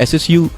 SSU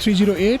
308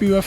POF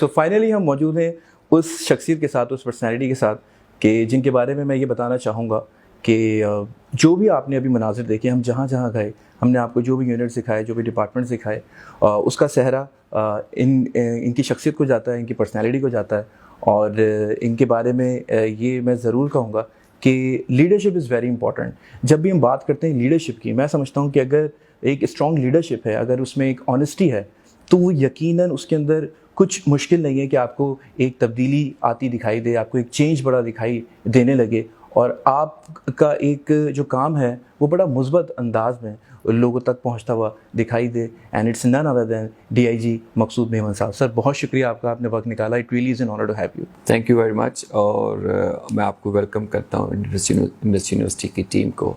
so finally ہم موجود ہیں اس شخصیت کے ساتھ, اس پرسنالٹی کے ساتھ کہ جن کے بارے میں یہ بتانا چاہوں گا کہ جو بھی آپ نے ابھی مناظر دیکھے, ہم جہاں جہاں گئے ہم نے آپ کو جو بھی یونٹ سکھائے, جو بھی ڈپارٹمنٹ سکھائے, اس کا صحرا ان کی شخصیت کو جاتا ہے, ان کی پرسنالٹی کو جاتا ہے. اور ان کے بارے میں یہ میں ضرور کہوں گا کہ لیڈرشپ از ویری امپورٹنٹ. جب بھی ہم بات کرتے ہیں لیڈرشپ کی, میں سمجھتا ہوں کہ اگر ایک اسٹرانگ لیڈرشپ ہے, اگر اس میں ایک آنیسٹی ہے, تو وہ یقیناً اس کے اندر کچھ مشکل نہیں ہے کہ آپ کو ایک تبدیلی آتی دکھائی دے, آپ کو ایک چینج بڑا دکھائی دینے لگے, اور آپ کا ایک جو کام ہے وہ بڑا مثبت انداز میں لوگوں تک پہنچتا ہوا دکھائی دے. And it's none other than DIG Maqsood Memon صاحب. سر بہت شکریہ آپ کا, آپ نے وقت نکالا. It really is an honour to have you. Thank you very much. اور میں آپ کو ویلکم کرتا ہوں انڈس یونیورسٹی کی ٹیم کو,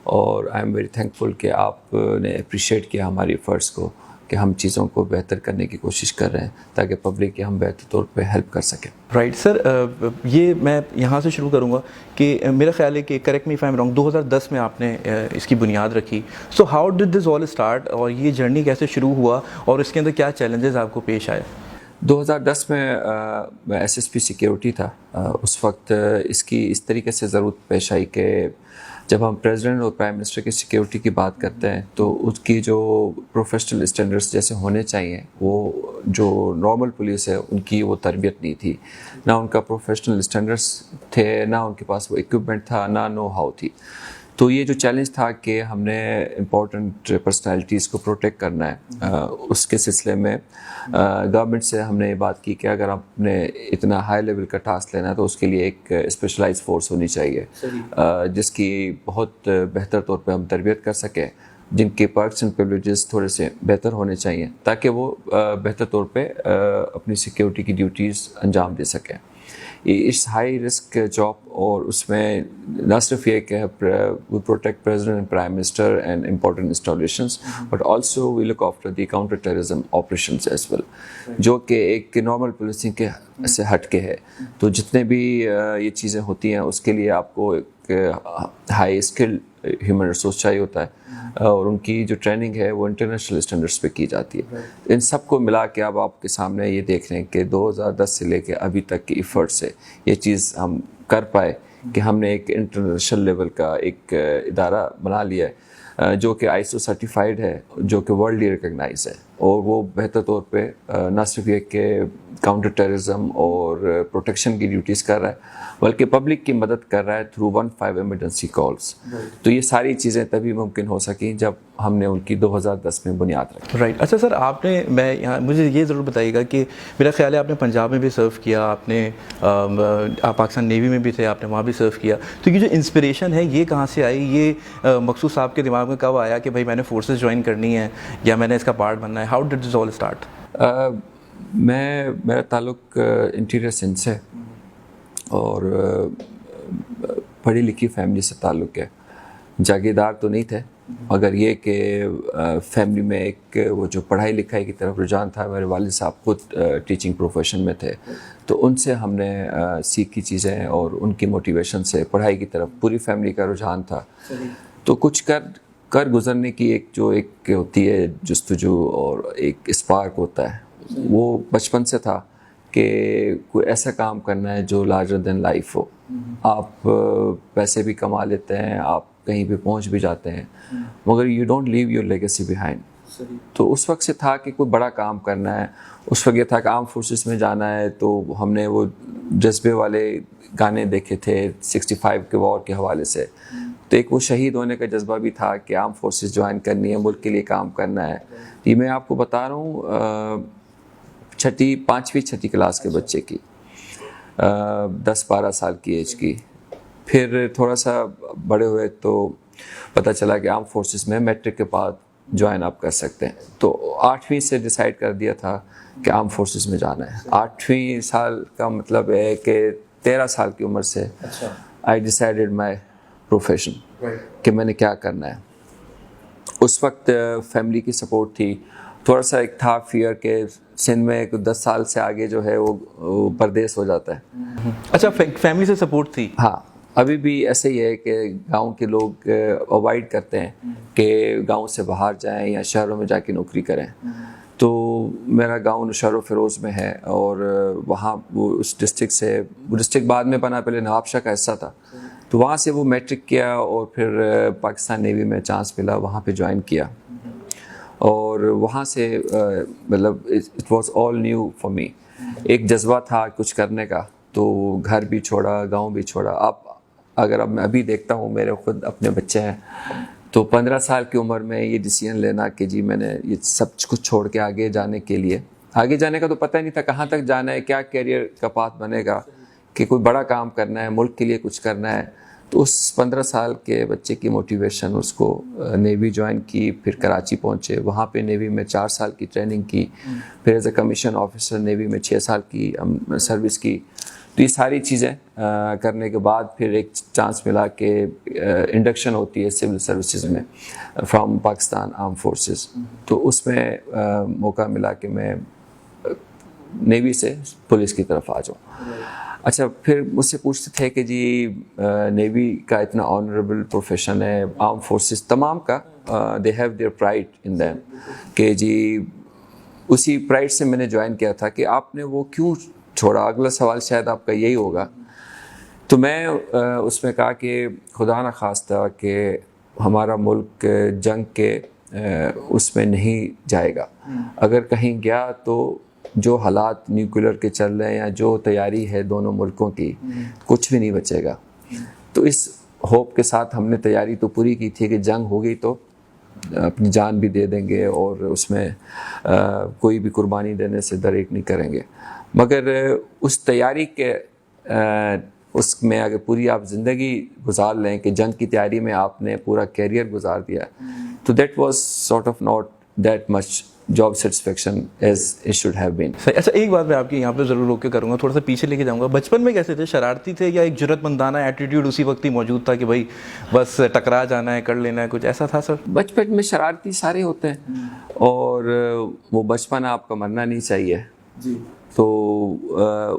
اور آئی ایم ویری تھینکفل کہ آپ نے اپریشیٹ کیا ہماری ایفرٹس کو کہ ہم چیزوں کو بہتر کرنے کی کوشش کر رہے ہیں تاکہ پبلک کے ہم بہتر طور پہ ہیلپ کر سکیں. رائٹ سر, یہ میں یہاں سے شروع کروں گا کہ میرا خیال ہے کہ correct me if I am wrong, 2010 میں آپ نے اس کی بنیاد رکھی. So how did this all start, اور یہ جرنی کیسے شروع ہوا, اور اس کے اندر کیا چیلنجز آپ کو پیش آئے؟ 2010 میں SSP سیکیورٹی تھا. اس وقت اس طریقے سے ضرورت پیش آئی کہ جب ہم پریزیڈنٹ اور پرائم منسٹر کی سیکیورٹی کی بات کرتے ہیں تو اس کی جو پروفیشنل اسٹینڈرڈس جیسے ہونے چاہیے, وہ جو نارمل پولیس ہے ان کی وہ تربیت نہیں تھی, نہ ان کا پروفیشنل اسٹینڈرڈس تھے, نہ ان کے پاس وہ اکوپمنٹ تھا, نہ نو ہاؤ تھی. تو یہ جو چیلنج تھا کہ ہم نے امپورٹنٹ پرسنالٹیز کو پروٹیکٹ کرنا ہے, اس کے سلسلے میں گورنمنٹ سے ہم نے یہ بات کی کہ اگر آپ نے اتنا ہائی لیول کا ٹاسک لینا ہے تو اس کے لیے ایک اسپیشلائز فورس ہونی چاہیے جس کی بہت بہتر طور پہ ہم تربیت کر سکیں, جن کے پرکس اینڈ پریویلیجز تھوڑے سے بہتر ہونے چاہیے تاکہ وہ بہتر طور پہ اپنی سیکیورٹی کی ڈیوٹیز انجام دے سکیں. اس ہائی رسک جاب, اور اس میں نہ صرف یہ کہ we protect president and prime minister and important installations, but also we look after the counter terrorism operations as well, جو کہ ایک نارمل پولیسنگ کے سے ہٹ کے ہے. تو جتنے بھی یہ چیزیں ہوتی ہیں اس کے لیے آپ کو ایک ہائی اسکل ہیومن ریسورس چاہیے ہوتا ہے, اور ان کی جو ٹریننگ ہے وہ انٹرنیشنل اسٹینڈرڈس پہ کی جاتی ہے. ان سب کو ملا کے اب آپ کے سامنے یہ دیکھ رہے ہیں کہ 2010 سے لے کے ابھی تک کی ایفرٹ سے یہ چیز ہم کر پائے کہ ہم نے ایک انٹرنیشنل لیول کا ایک ادارہ بنا لیا ہے جو کہ ISO سرٹیفائڈ ہے, جو کہ ورلڈلی ریکگنائز ہے, اور وہ بہتر طور پہ نہ صرف یہ کہ کاؤنٹر ٹیررزم اور پروٹیکشن کی ڈیوٹیز کر رہا ہے بلکہ پبلک کی مدد کر رہا ہے تھرو 15 ایمرجنسی کالز. تو یہ ساری چیزیں تبھی ممکن ہو سکیں جب ہم نے ان کی 2010 میں بنیاد رکھی. رائٹ. اچھا سر, آپ نے میں یہاں مجھے یہ ضرور بتائیے گا کہ میرا خیال ہے آپ نے پنجاب میں بھی سرو کیا, آپ نے آپ پاکستان نیوی میں بھی تھے, آپ نے وہاں بھی سرو کیا, تو یہ جو انسپریشن ہے یہ کہاں سے آئی, یہ مقصود صاحب کے دماغ میں کب آیا کہ بھائی میں نے فورسز جوائن کرنی ہے یا میں نے اس کا پارٹ بننا ہے؟ How did this all start? میرا تعلق انٹیریئر سندھ سے اور پڑھی لکھی فیملی سے تعلق ہے. جاگیردار تو نہیں تھے, مگر یہ کہ فیملی میں ایک وہ جو پڑھائی لکھائی کی طرف رجحان تھا. میرے والد صاحب خود ٹیچنگ پروفیشن میں تھے, تو ان سے ہم نے سیکھی چیزیں, اور ان کی موٹیویشن سے پڑھائی کی طرف پوری فیملی کا رجحان تھا. تو کچھ کر گزرنے کی ایک ہوتی ہے جستجو, اور ایک اسپارک ہوتا ہے, وہ بچپن سے تھا کہ کوئی ایسا کام کرنا ہے جو لارجر دین لائف ہو. آپ پیسے بھی کما لیتے ہیں, آپ کہیں پہ پہنچ بھی جاتے ہیں, مگر you don't leave your legacy behind. تو اس وقت سے تھا کہ کوئی بڑا کام کرنا ہے. اس وقت یہ تھا کہ آرم فورسز میں جانا ہے, تو ہم نے وہ جذبے والے گانے دیکھے تھے 65 کے وار کے حوالے سے. تو ایک وہ شہید ہونے کا جذبہ بھی تھا کہ آرم فورسز جوائن کرنی ہے, ملک کے لیے کام کرنا ہے. یہ میں آپ کو بتا رہا ہوں 5ویں 6ٹھی کلاس کے بچے کی, 10-12 سال کی ایج کی. پھر تھوڑا سا بڑے ہوئے تو پتہ چلا کہ آرم فورسز میں میٹرک کے بعد جوائن آپ کر سکتے ہیں. تو 8ویں سے ڈیسائیڈ کر دیا تھا کہ آرم فورسز میں جانا ہے. 8ویں سال کا مطلب ہے کہ 13 سال کی عمر سے آئی ڈیسائیڈڈ مائی پروفیشن کہ میں نے کیا کرنا ہے. اس وقت فیملی کی سپورٹ تھی, تھوڑا سا ایک تھا فیئر کہ سندھ میں 10 سال سے آگے جو ہے وہ پردیس ہو جاتا ہے. اچھا, فیملی سے سپورٹ تھی؟ ہاں, ابھی بھی ایسے ہی ہے کہ گاؤں کے لوگ اوائڈ کرتے ہیں کہ گاؤں سے باہر جائیں یا شہروں میں جا کے نوکری کریں. تو میرا گاؤں نشہر و فیروز میں ہے، اور وہاں وہ اس ڈسٹرکٹ سے، وہ ڈسٹرکٹ بعد میں بنا، پہلے نواب شاہ کا حصہ تھا، تو وہاں سے وہ میٹرک کیا اور پھر پاکستان نیوی میں چانس ملا، وہاں پہ جوائن کیا، اور وہاں سے مطلب it was all new for me. ایک جذبہ تھا کچھ کرنے کا، تو گھر بھی چھوڑا، گاؤں بھی چھوڑا. اب میں ابھی دیکھتا ہوں، میرے خود اپنے بچے ہیں، تو 15 سال کی عمر میں یہ ڈیسیژن لینا کہ جی میں نے یہ سب کچھ چھوڑ کے آگے جانے کے لیے، آگے جانے کا تو پتہ ہی نہیں تھا کہاں تک جانا ہے، کیا کیریئر کا پاتھ بنے گا، کہ کوئی بڑا کام کرنا ہے، ملک کے لیے کچھ کرنا ہے. تو اس 15 سال کے بچے کی موٹیویشن، اس کو نیوی جوائن کی، پھر کراچی پہنچے، وہاں پہ نیوی میں 4 سال کی ٹریننگ کی، پھر as a commission officer navy میں 6 سال کی سروس کی. تو یہ ساری چیزیں کرنے کے بعد پھر ایک چانس ملا کہ انڈکشن ہوتی ہے سول سروسز میں فرام پاکستان آرم فورسز، تو اس میں موقع ملا کہ میں نیوی سے پولیس کی طرف آ جاؤں. اچھا، پھر مجھ سے پوچھتے تھے کہ جی نیوی کا اتنا آنریبل پروفیشن ہے، آرم فورسز تمام کا، they have their pride in them, کہ جی اسی پرائڈ سے میں نے جوائن کیا تھا کہ آپ نے وہ کیوں چھوڑا. اگلا سوال شاید آپ کا یہی ہوگا. تو میں اس میں کہا کہ خدا نہ خواستہ کہ ہمارا ملک جنگ کے اس میں نہیں جائے گا، اگر کہیں گیا تو جو حالات نیوکلر کے چل رہے ہیں یا جو تیاری ہے دونوں ملکوں کی، کچھ بھی نہیں بچے گا. تو اس ہوپ کے ساتھ ہم نے تیاری تو پوری کی تھی کہ جنگ ہو گئی تو اپنی جان بھی دے دیں گے اور اس میں کوئی بھی قربانی دینے سے دریغ نہیں کریں گے. مگر اس تیاری کے اس میں اگر پوری آپ زندگی گزار لیں کہ جنگ کی تیاری میں آپ نے پورا کیریئر گزار دیا، تو that was sort of not that much job satisfaction as it should have been. اچھا، ایک بات میں آپ کی یہاں پہ ضرور روک کے کروں گا، تھوڑا سا پیچھے لے کے جاؤں گا. بچپن میں کیسے تھے؟ شرارتی تھے یا ایک جرأت مندانہ ایٹیٹیوڈ اسی وقت ہی موجود تھا کہ بھائی بس ٹکرا جانا ہے، کر لینا ہے، کچھ ایسا تھا سر؟ بچپن میں شرارتی سارے ہوتے ہیں، اور وہ بچپن آپ کا مرنا نہیں چاہیے. جی، تو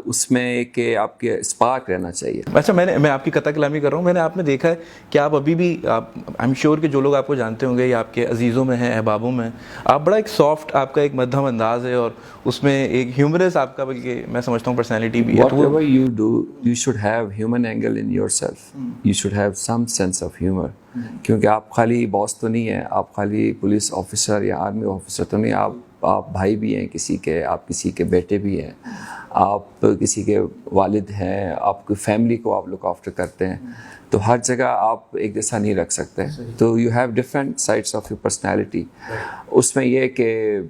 اس میں کہ آپ کے اسپارک رہنا چاہیے. اچھا، میں آپ کی قطع کلامی کر رہا ہوں. میں نے آپ نے دیکھا ہے کہ آپ ابھی بھی، آپ آئی ایم شیور کہ جو لوگ آپ کو جانتے ہوں گے یا آپ کے عزیزوں میں ہیں، احبابوں میں، آپ بڑا ایک سافٹ، آپ کا ایک مدھم انداز ہے، اور اس میں ایک ہیومرس آپ کا، بلکہ میں سمجھتا ہوں پرسنالٹی بھی ہے. Whatever you do, you should have human angle in yourself. You should have some sense of humor. کیونکہ آپ خالی باس تو نہیں ہیں، آپ خالی پولیس آفیسر یا آرمی آفیسر تو نہیں، آپ بھائی بھی ہیں کسی کے، آپ کسی کے بیٹے بھی ہیں، آپ کسی کے والد ہیں، آپ کی فیملی کو آپ لک آفٹر کرتے ہیں. تو ہر جگہ آپ ایک جیسا نہیں رکھ سکتے. تو you have different sides of your personality. اس میں یہ کہ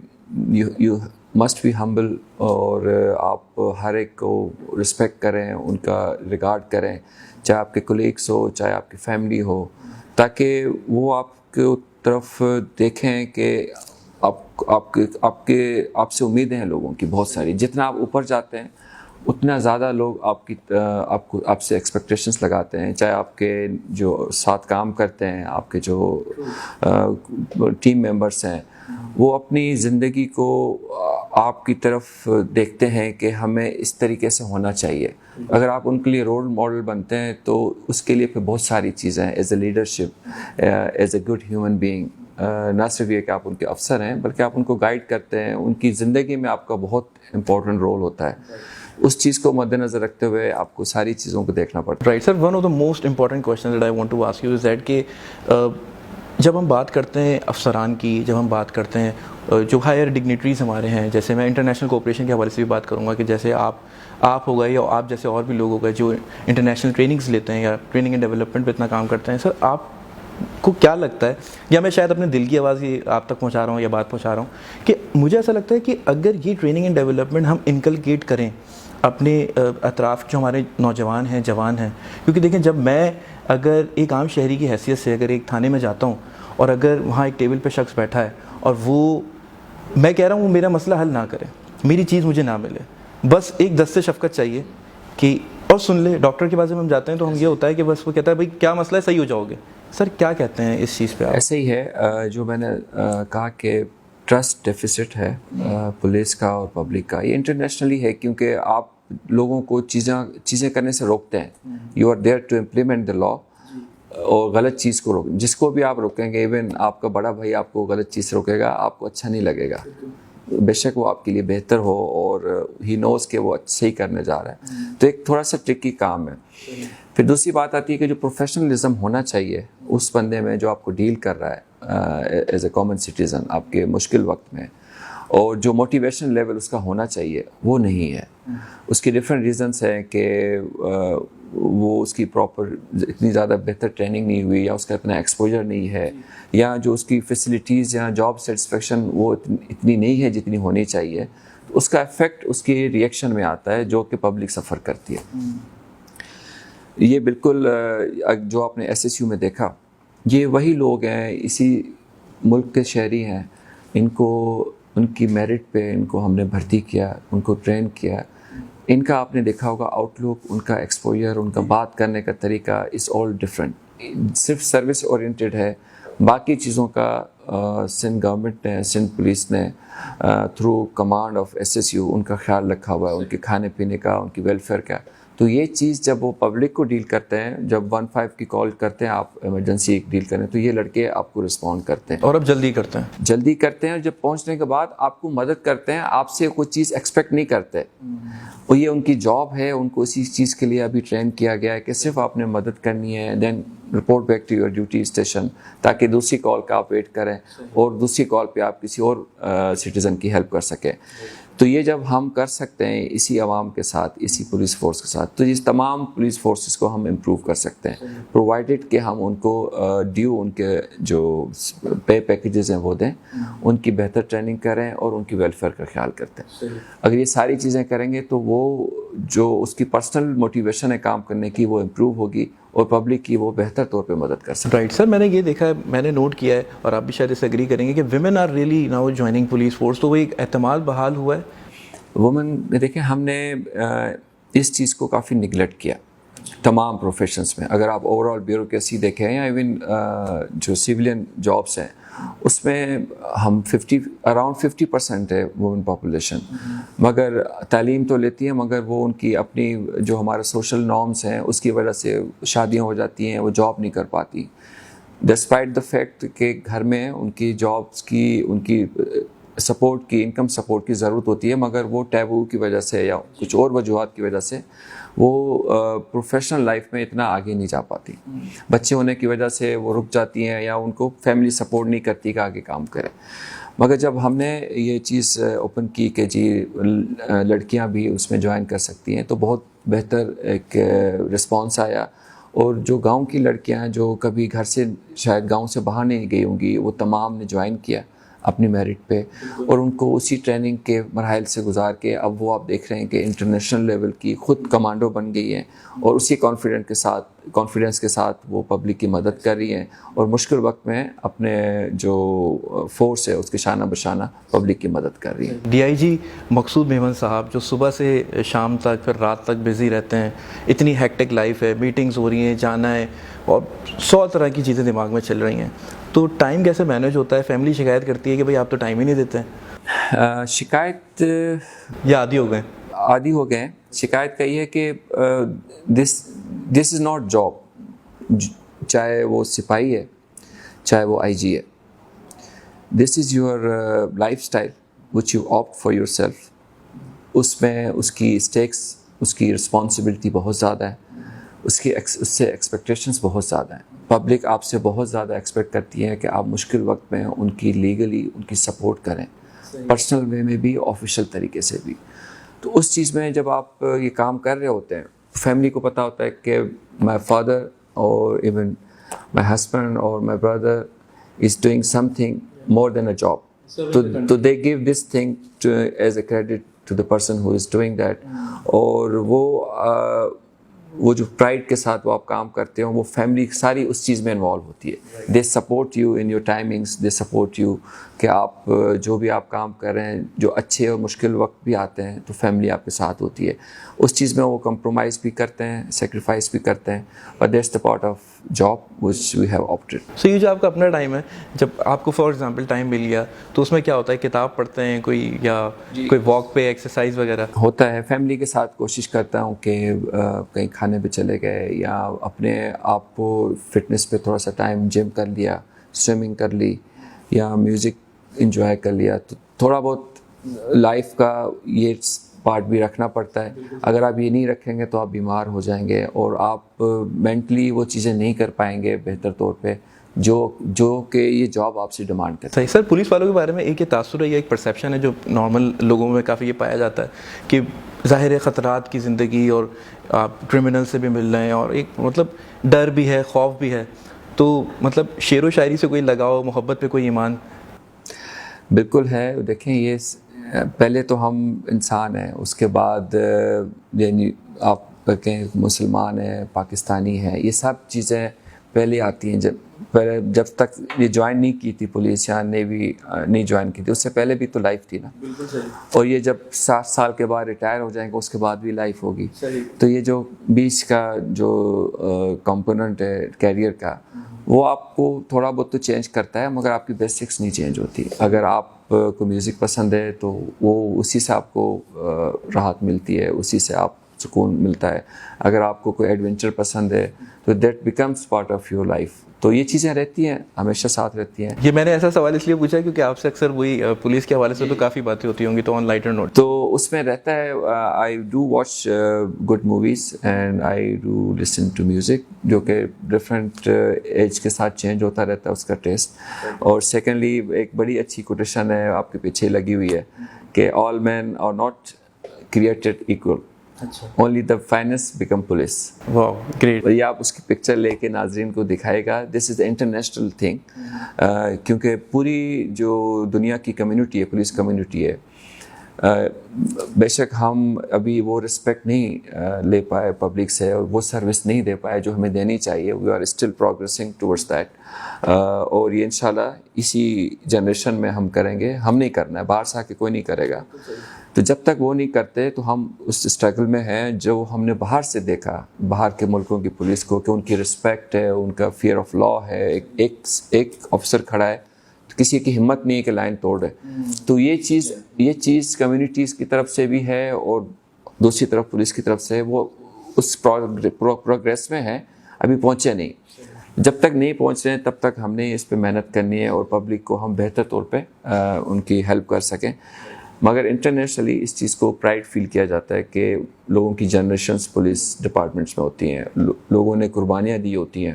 یو مسٹ بی ہمبل، اور آپ ہر ایک کو رسپیکٹ کریں، ان کا ریگارڈ کریں، چاہے آپ کے کولیگس ہو، چاہے آپ کی فیملی ہو، تاکہ وہ آپ کے طرف دیکھیں کہ آپ سے امیدیں ہیں لوگوں کی بہت ساری. جتنا آپ اوپر جاتے ہیں اتنا زیادہ لوگ آپ سے ایکسپیکٹیشنس لگاتے ہیں، چاہے آپ کے جو ساتھ کام کرتے ہیں، آپ کے جو ٹیم ممبرس ہیں، وہ اپنی زندگی کو آپ کی طرف دیکھتے ہیں کہ ہمیں اس طریقے سے ہونا چاہیے. اگر آپ ان کے لیے رول ماڈل بنتے ہیں تو اس کے لیے پھر بہت ساری چیزیں ہیں، as a leadership, as a good human being. نہ صرف یہ کہ آپ ان کے افسر ہیں، بلکہ آپ ان کو گائیڈ کرتے ہیں، ان کی زندگی میں آپ کا بہت امپورٹنٹ رول ہوتا ہے. اس چیز کو مد نظر رکھتے ہوئے آپ کو ساری چیزوں کو دیکھنا پڑتا ہے. Right sir, one of the most important question that I want to ask you is that کہ جب ہم بات کرتے ہیں افسران کی، جب ہم بات کرتے ہیں جو ہائر ڈگنیٹریز ہمارے ہیں، جیسے میں انٹرنیشنل کوپریشن کے حوالے سے بھی بات کروں گا کہ جیسے آپ ہو گئے یا آپ جیسے اور بھی لوگ ہو گئے جو انٹرنیشنل ٹریننگز لیتے ہیں یا ٹریننگ اینڈ ڈیولپمنٹ پہ اتنا کام کرتے ہیں. سر، آپ کو کیا لگتا ہے، یا میں شاید اپنے دل کی آواز یہ آپ تک پہنچا رہا ہوں یا بات پہنچا رہا ہوں، کہ مجھے ایسا لگتا ہے کہ اگر یہ ٹریننگ اینڈ ڈیولپمنٹ ہم انکلکیٹ کریں اپنے اطراف جو ہمارے نوجوان ہیں، جوان ہیں، کیونکہ دیکھیں جب میں اگر ایک عام شہری کی حیثیت سے اگر ایک تھانے میں جاتا ہوں اور اگر وہاں ایک ٹیبل پہ شخص بیٹھا ہے اور وہ، میں کہہ رہا ہوں وہ میرا مسئلہ حل نہ کرے، میری چیز مجھے نہ ملے، بس ایک دست شفقت چاہیے کہ اور سن لے. ڈاکٹر کے پاس جب ہم جاتے ہیں تو ہم یہ ہوتا ہے کہ بس وہ کہتا ہے بھائی کیا مسئلہ ہے، صحیح ہو جاؤ گے. سر کیا کہتے ہیں اس چیز پہ آپ؟ ایسے ہی ہے جو میں نے کہا کہ ٹرسٹ ڈیفیسٹ ہے پولیس کا اور پبلک کا. یہ انٹرنیشنلی ہے کیونکہ آپ لوگوں کو چیزیں کرنے سے روکتے ہیں. You are there to implement the law, اور غلط چیز کو جس کو بھی آپ روکیں گے، ایون آپ کا بڑا بھائی آپ کو غلط چیز سے روکے گا، آپ کو اچھا نہیں لگے گا. بے شک وہ آپ کے لیے بہتر ہو اور ہی نوز کہ وہ صحیح کرنے جا رہا ہے، تو ایک تھوڑا سا ٹرکی کام ہے. پھر دوسری بات آتی ہے کہ جو پروفیشنلزم ہونا چاہیے اس بندے میں جو آپ کو ڈیل کر رہا ہے ایز اے کامن سٹیزن آپ کے مشکل وقت میں، اور جو موٹیویشن لیول اس کا ہونا چاہیے وہ نہیں ہے. اس کی ڈفرینٹ ریزنس ہیں کہ وہ اس کی پراپر اتنی زیادہ بہتر ٹریننگ نہیں ہوئی، یا اس کا اتنا ایکسپوجر نہیں ہے، یا جو اس کی فیسلٹیز یا جاب سیٹسفیکشن وہ اتنی نہیں ہے جتنی ہونی چاہیے. اس کا افیکٹ اس کی ریئیکشن میں آتا ہے جو کہ پبلک سفر کرتی ہے. یہ بالکل جو آپ نے ایس ایس یو میں دیکھا، یہ وہی لوگ ہیں، اسی ملک کے شہری ہیں، ان کو ان کی میرٹ پہ ان کو ہم نے بھرتی کیا، ان کو ٹرین کیا. ان کا آپ نے دیکھا ہوگا آؤٹ لک، ان کا ایکسپوجر، ان کا بات کرنے کا طریقہ از آل ڈفرینٹ. صرف سروس اورینٹیڈ ہے. باقی چیزوں کا سندھ گورنمنٹ نے، سندھ پولیس نے through command of S S you ان کا خیال رکھا ہوا ہے، ان کے کھانے پینے کا، ان کی ویلفیئر کا. تو یہ چیز جب وہ پبلک کو ڈیل کرتے ہیں، جب 15 کی کال کرتے ہیں، آپ ایمرجنسی ڈیل کریں، تو یہ لڑکے آپ کو رسپونڈ کرتے ہیں اور اب جلدی کرتے ہیں. اور جب پہنچنے کے بعد آپ کو مدد کرتے ہیں، آپ سے کوئی چیز ایکسپیکٹ نہیں کرتے. اور یہ ان کی جاب ہے، ان کو اسی چیز کے لیے ابھی ٹرین کیا گیا ہے کہ صرف آپ نے مدد کرنی ہے، then report back to your duty station, تاکہ دوسری کال کا آپ ویٹ کریں اور دوسری کال پہ آپ کسی اور سٹیزن کی ہیلپ کر سکیں. تو یہ جب ہم کر سکتے ہیں اسی عوام کے ساتھ، اسی پولیس فورس کے ساتھ، تو اس تمام پولیس فورسز کو ہم امپروو کر سکتے ہیں، پرووائڈیڈ کہ ہم ان کو ڈیو ان کے جو پے پیکیجز ہیں وہ دیں، ان کی بہتر ٹریننگ کریں اور ان کی ویلفیئر کا خیال کرتے ہیں. اگر یہ ساری چیزیں کریں گے تو وہ جو اس کی پرسنل موٹیویشن ہے کام کرنے کی وہ امپروو ہوگی، اور پبلک کی وہ بہتر طور پہ مدد کر سکتے ہیں. رائٹ سر، میں نے یہ دیکھا ہے، میں نے نوٹ کیا ہے، اور آپ بھی شاید اس ایگری کریں گے کہ women are really now joining police force. تو وہ ایک اعتماد بحال ہوا ہے. وومن میں دیکھیں، ہم نے اس چیز کو کافی نگلیکٹ کیا تمام پروفیشنز میں. اگر آپ اوور آل بیوروکریسی دیکھیں یا ایون جو سیولین جابس ہیں اس میں ہم اراؤنڈ 50% ہے وومن پاپولیشن. مگر تعلیم تو لیتی ہیں، مگر وہ ان کی اپنی جو ہمارے سوشل نارمس ہیں اس کی وجہ سے شادیاں ہو جاتی ہیں، وہ جاب نہیں کر پاتی، ڈسپائٹ دا فیکٹ کہ گھر میں ان کی جابس کی، ان کی سپورٹ کی، انکم سپورٹ کی ضرورت ہوتی ہے، مگر وہ ٹیبو کی وجہ سے یا کچھ اور وجوہات کی وجہ سے وہ پروفیشنل لائف میں اتنا آگے نہیں جا پاتی. بچے ہونے کی وجہ سے وہ رک جاتی ہیں، یا ان کو فیملی سپورٹ نہیں کرتی کہ آگے کام کریں. مگر جب ہم نے یہ چیز اوپن کی کہ جی لڑکیاں بھی اس میں جوائن کر سکتی ہیں، تو بہت بہتر ایک رسپانس آیا. اور جو گاؤں کی لڑکیاں جو کبھی گھر سے شاید گاؤں سے باہر نہیں گئی ہوں گی، وہ تمام نے جوائن کیا اپنی میرٹ پہ، اور ان کو اسی ٹریننگ کے مراحل سے گزار کے اب وہ آپ دیکھ رہے ہیں کہ انٹرنیشنل لیول کی خود کمانڈو بن گئی ہیں، اور اسی کانفیڈنس کے ساتھ وہ پبلک کی مدد کر رہی ہیں، اور مشکل وقت میں اپنے جو فورس ہے اس کے شانہ بشانہ پبلک کی مدد کر رہی ہیں. ڈی آئی جی مقصود میمن صاحب جو صبح سے شام تک پھر رات تک بزی رہتے ہیں، اتنی ہیکٹک لائف ہے، میٹنگز ہو رہی ہیں، جانا ہے، اور 100 طرح کی چیزیں دماغ میں چل رہی ہیں، تو ٹائم کیسے مینیج ہوتا ہے؟ فیملی شکایت کرتی ہے کہ بھائی آپ تو ٹائم ہی نہیں دیتے ہیں. شکایت یا عادی ہو گئے ہیں. شکایت کا یہ ہے کہ دس از ناٹ جاب، چاہے وہ سپاہی ہے، چاہے وہ آئی جی ہے. This is your lifestyle which you opt for yourself. اس میں اس کی اسٹیکس، اس کی رسپانسبلٹی بہت زیادہ ہے، اس سے ایکسپیکٹیشنس بہت زیادہ ہیں. پبلک آپ سے بہت زیادہ ایکسپیکٹ کرتی ہے کہ آپ مشکل وقت میں ان کی لیگلی ان کی سپورٹ کریں، پرسنل وے میں بھی، آفیشیل طریقے سے بھی. تو اس چیز میں جب آپ یہ کام کر رہے ہوتے ہیں، فیملی کو پتہ ہوتا ہے کہ مائی فادر اور ایون مائی ہسبینڈ اور my brother is doing something more than a job. تو they gave this thing as a credit to the person who is doing that. اور وہ جو پرائڈ کے ساتھ وہ آپ کام کرتے ہو، وہ فیملی ساری اس چیز میں انوالو ہوتی ہے. They support you in your timings, they support you کہ آپ جو بھی آپ کام کر رہے ہیں، جو اچھے اور مشکل وقت بھی آتے ہیں تو فیملی آپ کے ساتھ ہوتی ہے. اس چیز میں وہ کمپرومائز بھی کرتے ہیں، سیکریفائس بھی کرتے ہیں، but that's the part of job which we have opted. So یہ جو آپ کا اپنا ٹائم ہے، جب آپ کو فار ایگزامپل ٹائم مل گیا تو اس میں کیا ہوتا ہے؟ کتاب پڑھتے ہیں کوئی، یا کوئی واک پہ ایکسرسائز وغیرہ ہوتا ہے؟ فیملی کے ساتھ کوشش کرتا ہوں کہ کہیں کھانے پہ چلے گئے، یا اپنے آپ کو فٹنس پہ تھوڑا سا ٹائم جم کر لیا، سوئمنگ کر لی، یا میوزک انجوائے کر لیا. تو تھوڑا بہت لائف کا یہ پارٹ بھی رکھنا پڑتا ہے. اگر آپ یہ نہیں رکھیں گے تو آپ بیمار ہو جائیں گے اور آپ مینٹلی وہ چیزیں نہیں کر پائیں گے بہتر طور پہ جو کہ یہ جاب آپ سے ڈیمانڈ کرتا ہے. صحیح. سر پولیس والوں کے بارے میں ایک یہ تاثر ہے یا ایک پرسیپشن ہے جو نارمل لوگوں میں کافی یہ پایا جاتا ہے کہ ظاہر خطرات کی زندگی اور آپ کرمنل سے بھی مل رہے ہیں اور ایک مطلب ڈر بھی ہے, خوف بھی ہے, تو مطلب شعر و شاعری سے کوئی لگاؤ, محبت پہ کوئی ایمان؟ بالکل ہے. دیکھیں یہ پہلے تو ہم انسان ہیں, اس کے بعد یعنی آپ کہیں مسلمان ہیں, پاکستانی ہیں, یہ سب چیزیں پہلے آتی ہیں. جب تک یہ جوائن نہیں کی تھی پولیس یا نیوی نہیں جوائن کی تھی, اس سے پہلے بھی تو لائف تھی نا. بالکل صحیح. اور یہ جب 60 سال کے بعد ریٹائر ہو جائیں گے اس کے بعد بھی لائف ہوگی. تو یہ جو بیچ کا جو کمپوننٹ ہے کیریئر کا, وہ آپ کو تھوڑا بہت تو چینج کرتا ہے, مگر آپ کی بیسکس نہیں چینج ہوتی. اگر آپ کو میوزک پسند ہے تو وہ اسی سے آپ کو راحت ملتی ہے, اسی سے آپ سکون ملتا ہے. اگر آپ کو کوئی ایڈونچر پسند ہے تو that becomes part of your life. تو یہ چیزیں رہتی ہیں, ہمیشہ ساتھ رہتی ہیں. یہ میں نے ایسا سوال اس لیے پوچھا کیونکہ آپ سے اکثر وہی پولیس کے حوالے سے تو کافی باتیں ہوتی ہوں گی, تو آن لائٹر نوٹ تو اس میں رہتا ہے. I do watch good movies and I do listen to music, جو کہ ڈفرینٹ ایج کے ساتھ چینج ہوتا رہتا ہے اس کا ٹیسٹ. اور سیکنڈلی ایک بڑی اچھی کوٹیشن ہے آپ کے پیچھے لگی ہوئی ہے کہ all men are not created equal, only the finest become police. Wow great. یہ آپ اس کی پکچر لے کے ناظرین کو دکھائے گا. دس از انٹرنیشنل تھنگ, کیونکہ پوری جو دنیا کی کمیونٹی ہے, پولیس کمیونٹی ہے, بے شک ہم ابھی وہ رسپیکٹ نہیں لے پائے پبلک سے, اور وہ سروس نہیں دے پائے جو ہمیں دینی چاہیے. We are still progressing towards that, اور یہ انشاءاللہ اسی جنریشن میں ہم کریں گے. ہم نہیں کرنا ہے, باہر سے آ کے کوئی نہیں کرے گا. تو جب تک وہ نہیں کرتے تو ہم اس اسٹرگل میں ہیں جو ہم نے باہر سے دیکھا, باہر کے ملکوں کی پولیس کو, کہ ان کی رسپیکٹ ہے, ان کا فیئر آف لا ہے. ایک آفیسر کھڑا ہے تو کسی کی ہمت نہیں ہے کہ لائن توڑ ہے. تو یہ چیز کمیونٹیز کی طرف سے بھی ہے اور دوسری طرف پولیس کی طرف سے, وہ اس پروگریس میں ہے, ابھی پہنچے نہیں. جب تک نہیں پہنچ رہے ہیں تب تک ہم نے اس پہ محنت کرنی ہے اور پبلک کو ہم بہتر طور پہ ان کی ہیلپ کر سکیں. مگر انٹرنیشنلی اس چیز کو پرائڈ فیل کیا جاتا ہے کہ لوگوں کی جنریشنز پولیس ڈپارٹمنٹس میں ہوتی ہیں, لوگوں نے قربانیاں دی ہوتی ہیں,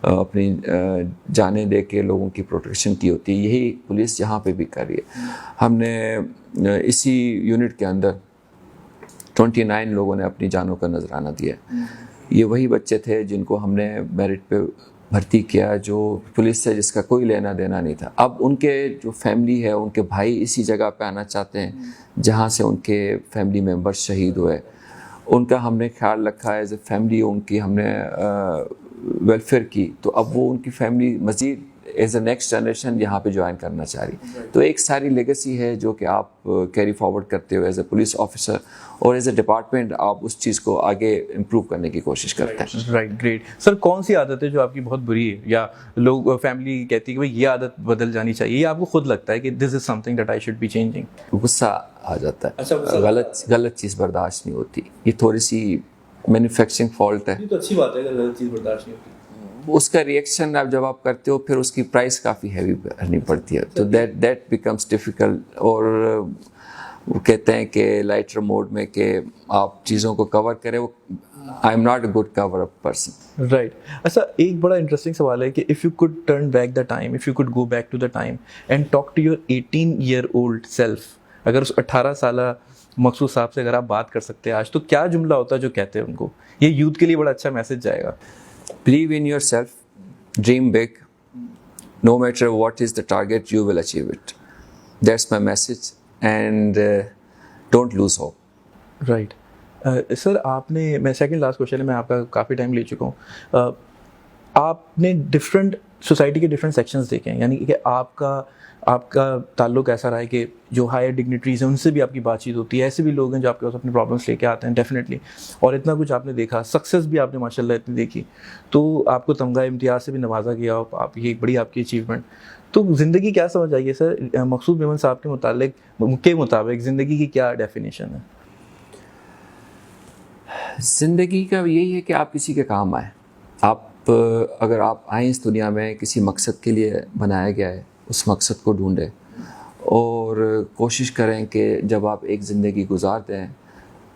اپنی جانیں دے کے لوگوں کی پروٹیکشن کی ہوتی ہے. یہی پولیس یہاں پہ بھی کر رہی ہے. ہم نے اسی یونٹ کے اندر 29 لوگوں نے اپنی جانوں کا نذرانہ دیا. یہ وہی بچے تھے جن کو ہم نے میرٹ پہ بھرتی کیا, جو پولیس سے جس کا کوئی لینا دینا نہیں تھا. اب ان کے جو فیملی ہے, ان کے بھائی اسی جگہ پہ آنا چاہتے ہیں جہاں سے ان کے فیملی ممبرز شہید ہوئے. ان کا ہم نے خیال رکھا ایز اے فیملی, ان کی ہم نے ویلفیئر کی. تو اب وہ ان کی فیملی مزید ایز اے نیکسٹ جنریشن یہاں پہ جوائن کرنا چاہ رہی. تو ایک ساری لیگیسی ہے جو کہ آپ کیری فارورڈ کرتے ہو ایز اے پولیس آفیسر, اور ایز اے ڈپارٹمنٹ آپ اس چیز کو آگے امپروو کرنے کی کوشش کرتے ہیں. Right, great. سر کون سی عادت ہے جو آپ کی بہت بری ہے, یا لوگ فیملی کہتی ہے کہ بھائی یہ عادت بدل جانی چاہیے, یا آپ کو خود لگتا ہے کہ this is something that I should be changing? غصہ آ جاتا ہے, غلط چیز برداشت نہیں ہوتی. یہ تھوڑی سی مینوفیکچرنگ فالٹ ہے. تو اچھی بات ہے اگر غلط چیز برداشت نہیں ہوتی. اس کا ریئیکشن اب جب آپ کرتے ہو پھر اس کی پرائس کافی ہیوی کرنی پڑتی ہے. تو دیٹ بیکمس ڈیفیکلٹ. اور وہ کہتے ہیں کہ لائٹر موڈ میں کہ آپ چیزوں کو کور کریں, وہ I am not a good cover up person. Right. اچھا, ایک بڑا انٹرسٹنگ سوال ہے کہ if you could turn back the time, if you could go back to the time and talk to your 18-year-old self, اگر اس 18 سالہ مقصود صاحب سے اگر آپ بات کر سکتے ہیں آج, تو کیا جملہ ہوتا جو کہتے ہیں ان کو؟ یہ یوتھ کے لیے بڑا اچھا میسج جائے گا. Believe in yourself, dream big, no matter what is the target, you will achieve it. That's my message, and don't lose hope. Right. سر آپ نے, میں سیکنڈ لاسٹ کوشچن ہے, میں آپ کا کافی ٹائم لے چکا ہوں. آپ نے ڈفرینٹ سوسائٹی کے ڈفرینٹ سیکشنز دیکھے ہیں, یعنی کہ آپ کا تعلق ایسا رہا ہے کہ جو ہائر ڈگنیٹریز ہیں ان سے بھی آپ کی بات چیت ہوتی ہے, ایسے بھی لوگ ہیں جو آپ کے پاس اپنے پرابلمس لے کے آتے ہیں ڈیفینیٹلی, اور اتنا کچھ آپ نے دیکھا, سکسیز بھی آپ نے ماشاء اللہ اتنی دیکھی, تو آپ کو تمغہ امتیاز سے بھی نوازا گیا, آپ یہ ایک بڑی آپ کی اچیومنٹ. تو زندگی کیا سمجھ آئیے سر مقصود میمن صاحب کے مطابق زندگی کی کیا ڈیفینیشن ہے؟ زندگی کا یہی ہے کہ آپ کسی کے کام آئیں. آپ اگر آپ آئیں اس دنیا میں کسی مقصد کے لیے بنایا گیا ہے, اس مقصد کو ڈھونڈیں, اور کوشش کریں کہ جب آپ ایک زندگی گزارتے ہیں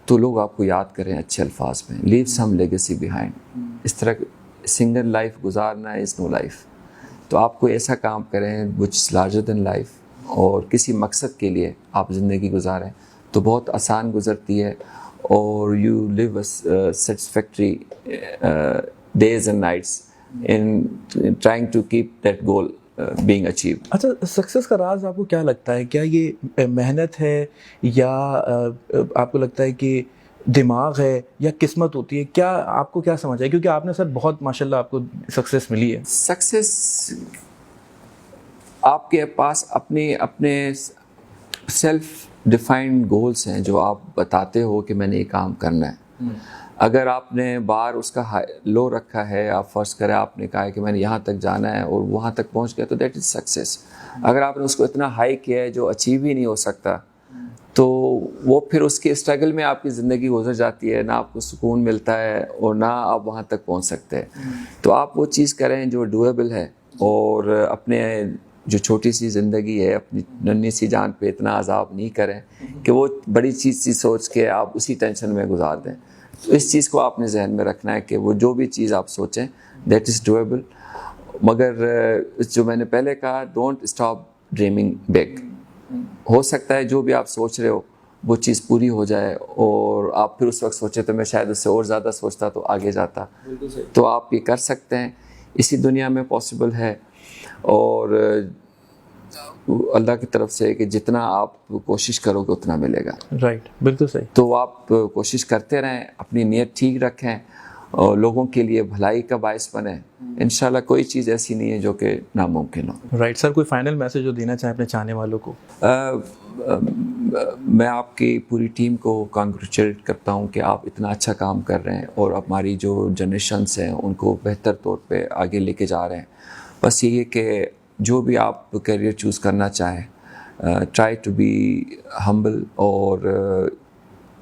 تو لوگ آپ کو یاد کریں اچھے الفاظ میں. لیو سم لیگیسی بیہائنڈ. اس طرح سنگل لائف گزارنا از نو لائف. تو آپ کوئی ایسا کام کریں وچ از لارجر دین لائف, اور کسی مقصد کے لیے آپ زندگی گزاریں تو بہت آسان گزرتی ہے, اور you live satisfactory days and nights in trying to keep that goal being achieved. اچھا, سکسیس کا راز آپ کو کیا لگتا ہے؟ کیا یہ محنت ہے یا آپ کو لگتا ہے کہ دماغ ہے یا قسمت ہوتی ہے؟ کیا آپ کو کیا سمجھ ہے؟ کیونکہ آپ نے سر بہت ماشاءاللہ آپ کو سکسیس ملی ہے. سکسیس آپ کے پاس اپنے سیلف ڈیفائنڈ گولز ہیں جو آپ بتاتے ہو کہ میں نے یہ کام کرنا ہے. اگر آپ نے بار اس کا لو رکھا ہے, آپ فرض کریں آپ نے کہا ہے کہ میں نے یہاں تک جانا ہے اور وہاں تک پہنچ گیا, تو دیٹ از سکسیس. اگر آپ نے اس کو اتنا ہائی کیا ہے جو اچیو ہی نہیں ہو سکتا, تو وہ پھر اس کے اسٹرگل میں آپ کی زندگی گزر جاتی ہے, نہ آپ کو سکون ملتا ہے اور نہ آپ وہاں تک پہنچ سکتے ہیں. تو آپ وہ چیز کریں جو ڈویبل ہے, اور اپنے جو چھوٹی سی زندگی ہے اپنی ننھی سی جان پہ اتنا عذاب نہیں کریں کہ وہ بڑی چیز سی سوچ کے آپ اسی ٹینشن میں گزار دیں. تو اس چیز کو آپ نے ذہن میں رکھنا ہے کہ وہ جو بھی چیز آپ سوچیں دیٹ از ڈویبل. مگر جو میں نے پہلے کہا, ڈونٹ اسٹاپ ڈریمنگ بگ. ہو سکتا ہے جو بھی آپ سوچ رہے ہو وہ چیز پوری ہو جائے, اور آپ پھر اس وقت سوچیں تو میں شاید اس سے اور زیادہ سوچتا تو آگے جاتا. تو آپ یہ کر سکتے ہیں, اسی دنیا میں پاسبل ہے, اور اللہ کی طرف سے کہ جتنا آپ کوشش کرو گے اتنا ملے گا. رائٹ, بالکل صحیح. تو آپ کوشش کرتے رہیں, اپنی نیت ٹھیک رکھیں, اور لوگوں کے لیے بھلائی کا باعث بنیں. انشاءاللہ کوئی چیز ایسی نہیں ہے جو کہ ناممکن ہو. رائٹ سر, کوئی فائنل میسج جو دینا چاہیں اپنے چاہنے والوں کو؟ میں آپ کی پوری ٹیم کو کانگریچولیٹ کرتا ہوں کہ آپ اتنا اچھا کام کر رہے ہیں, اور ہماری جو جنریشنس ہیں ان کو بہتر طور پہ آگے لے کے جا رہے ہیں. بس یہ کہ جو بھی آپ کیریئر چوز کرنا چاہیں, ٹرائی ٹو بی ہمبل, اور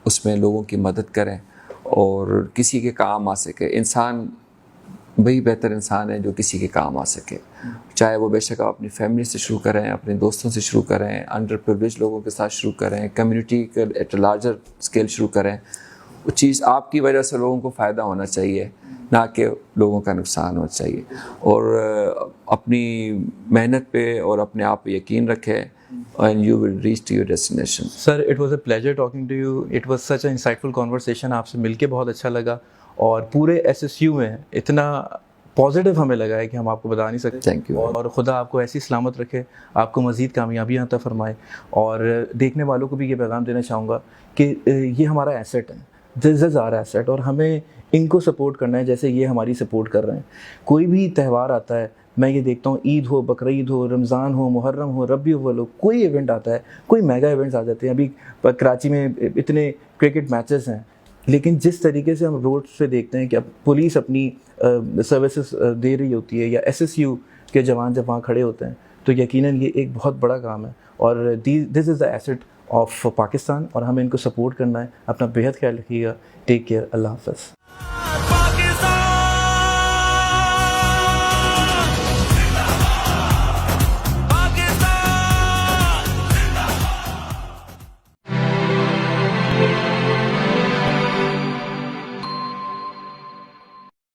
اس میں لوگوں کی مدد کریں اور کسی کے کام آ سکے. انسان وہی بہتر انسان ہے جو کسی کے کام آ سکے, چاہے وہ بے شک آپ اپنی فیملی سے شروع کریں, اپنے دوستوں سے شروع کریں, انڈر پریویلیج لوگوں کے ساتھ شروع کریں, کمیونٹی کے ایٹ اے لارجر اسکیل شروع کریں. وہ چیز آپ کی وجہ سے لوگوں کو فائدہ ہونا چاہیے, نہ کہ لوگوں کا نقصان ہونا چاہیے. اور اپنی محنت پہ اور اپنے آپ پہ یقین رکھیں, and you will reach to your destination. Sir, it was a pleasure talking to you. It was such an insightful conversation. آپ سے مل کے بہت اچھا لگا, اور پورے ایس ایس یو میں اتنا پازیٹیو ہمیں لگا ہے کہ ہم آپ کو بتا نہیں سکتے. Thank you. اور خدا آپ کو ایسی سلامت رکھے, آپ کو مزید کامیابیاں عطا فرمائے. اور دیکھنے والوں کو بھی یہ پیغام دینا چاہوں گا کہ یہ ہمارا ایسٹ ہے, دس از آور ایسٹ, اور ہمیں ان کو سپورٹ کرنا ہے جیسے یہ ہماری سپورٹ کر رہے ہیں. کوئی بھی تہوار آتا ہے, میں یہ دیکھتا ہوں, عید ہو, بقرعید ہو, رمضان ہو, محرم ہو, ربیع الاول ہو, کوئی ایونٹ آتا ہے, کوئی میگا ایونٹس آ جاتے ہیں. ابھی کراچی میں اتنے کرکٹ میچز ہیں, لیکن جس طریقے سے ہم روڈ پہ دیکھتے ہیں کہ اب پولیس اپنی سروسز دے رہی ہوتی ہے, یا ایس ایس یو کے جوان جب وہاں کھڑے ہوتے ہیں, تو یقیناً یہ ایک بہت بڑا کام ہے. اور دس از دا ایسٹ آف پاکستان, اور ہمیں ان کو سپورٹ کرنا ہے. اپنا بہت خیال رکھیے گا. Take care. اللہ حافظ.